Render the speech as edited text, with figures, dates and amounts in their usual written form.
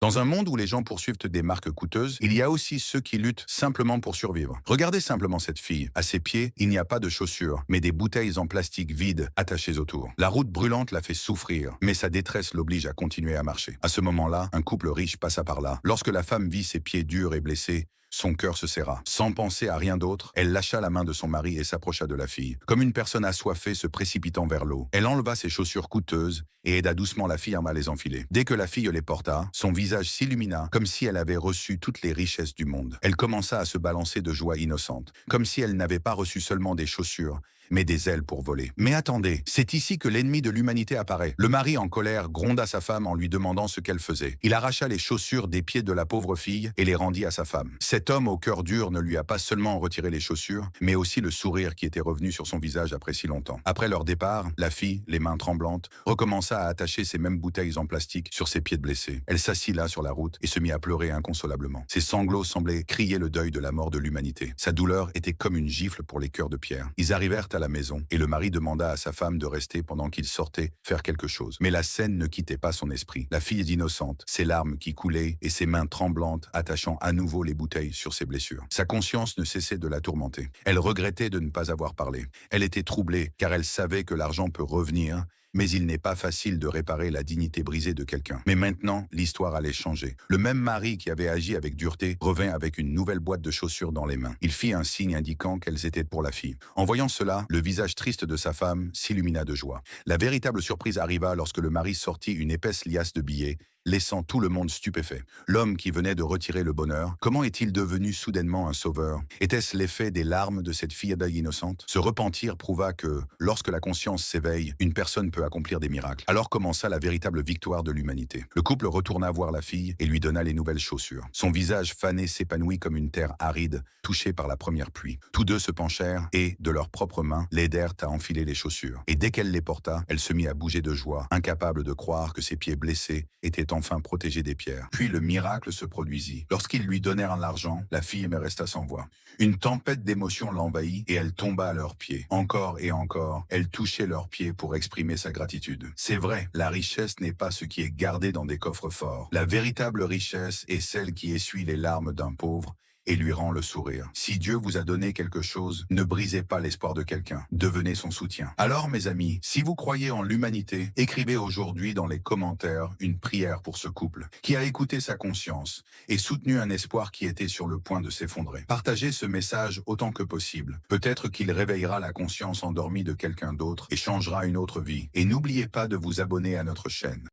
Dans un monde où les gens poursuivent des marques coûteuses, il y a aussi ceux qui luttent simplement pour survivre. Regardez simplement cette fille. À ses pieds, il n'y a pas de chaussures, mais des bouteilles en plastique vides attachées autour. La route brûlante la fait souffrir, mais sa détresse l'oblige à continuer à marcher. À ce moment-là, un couple riche passa par là. Lorsque la femme vit ses pieds durs et blessés, son cœur se serra. Sans penser à rien d'autre, elle lâcha la main de son mari et s'approcha de la fille. Comme une personne assoiffée se précipitant vers l'eau, elle enleva ses chaussures coûteuses et aida doucement la fille à les enfiler. Dès que la fille les porta, son visage s'illumina comme si elle avait reçu toutes les richesses du monde. Elle commença à se balancer de joie innocente, comme si elle n'avait pas reçu seulement des chaussures, mais des ailes pour voler. Mais attendez, c'est ici que l'ennemi de l'humanité apparaît. Le mari en colère gronda sa femme en lui demandant ce qu'elle faisait. Il arracha les chaussures des pieds de la pauvre fille et les rendit à sa femme. Cet homme au cœur dur ne lui a pas seulement retiré les chaussures, mais aussi le sourire qui était revenu sur son visage après si longtemps. Après leur départ, la fille, les mains tremblantes, recommença à attacher ces mêmes bouteilles en plastique sur ses pieds blessés. Elle s'assit là sur la route et se mit à pleurer inconsolablement. Ses sanglots semblaient crier le deuil de la mort de l'humanité. Sa douleur était comme une gifle pour les cœurs de pierre. Ils arrivèrent à la maison et le mari demanda à sa femme de rester pendant qu'il sortait faire quelque chose. Mais la scène ne quittait pas son esprit. La fille est innocente, ses larmes qui coulaient et ses mains tremblantes attachant à nouveau les bouteilles sur ses blessures. Sa conscience ne cessait de la tourmenter. Elle regrettait de ne pas avoir parlé. Elle était troublée car elle savait que l'argent peut revenir, mais il n'est pas facile de réparer la dignité brisée de quelqu'un. Mais maintenant, l'histoire allait changer. Le même mari qui avait agi avec dureté revint avec une nouvelle boîte de chaussures dans les mains. Il fit un signe indiquant qu'elles étaient pour la fille. En voyant cela, le visage triste de sa femme s'illumina de joie. La véritable surprise arriva lorsque le mari sortit une épaisse liasse de billets, laissant tout le monde stupéfait. L'homme qui venait de retirer le bonheur, comment est-il devenu soudainement un sauveur? Était-ce l'effet des larmes de cette fille innocente? Ce repentir prouva que, lorsque la conscience s'éveille, une personne peut accomplir des miracles. Alors commença la véritable victoire de l'humanité. Le couple retourna voir la fille et lui donna les nouvelles chaussures. Son visage fané s'épanouit comme une terre aride, touchée par la première pluie. Tous deux se penchèrent et, de leurs propres mains, l'aidèrent à enfiler les chaussures. Et dès qu'elle les porta, elle se mit à bouger de joie, incapable de croire que ses pieds blessés étaient enfin protégé des pierres. Puis le miracle se produisit. Lorsqu'ils lui donnèrent l'argent, la fille me resta sans voix. Une tempête d'émotions l'envahit et elle tomba à leurs pieds. Encore et encore, elle touchait leurs pieds pour exprimer sa gratitude. C'est vrai, la richesse n'est pas ce qui est gardé dans des coffres forts. La véritable richesse est celle qui essuie les larmes d'un pauvre et lui rend le sourire. Si Dieu vous a donné quelque chose, ne brisez pas l'espoir de quelqu'un. Devenez son soutien. Alors, mes amis, si vous croyez en l'humanité, écrivez aujourd'hui dans les commentaires une prière pour ce couple qui a écouté sa conscience et soutenu un espoir qui était sur le point de s'effondrer. Partagez ce message autant que possible. Peut-être qu'il réveillera la conscience endormie de quelqu'un d'autre et changera une autre vie. Et n'oubliez pas de vous abonner à notre chaîne.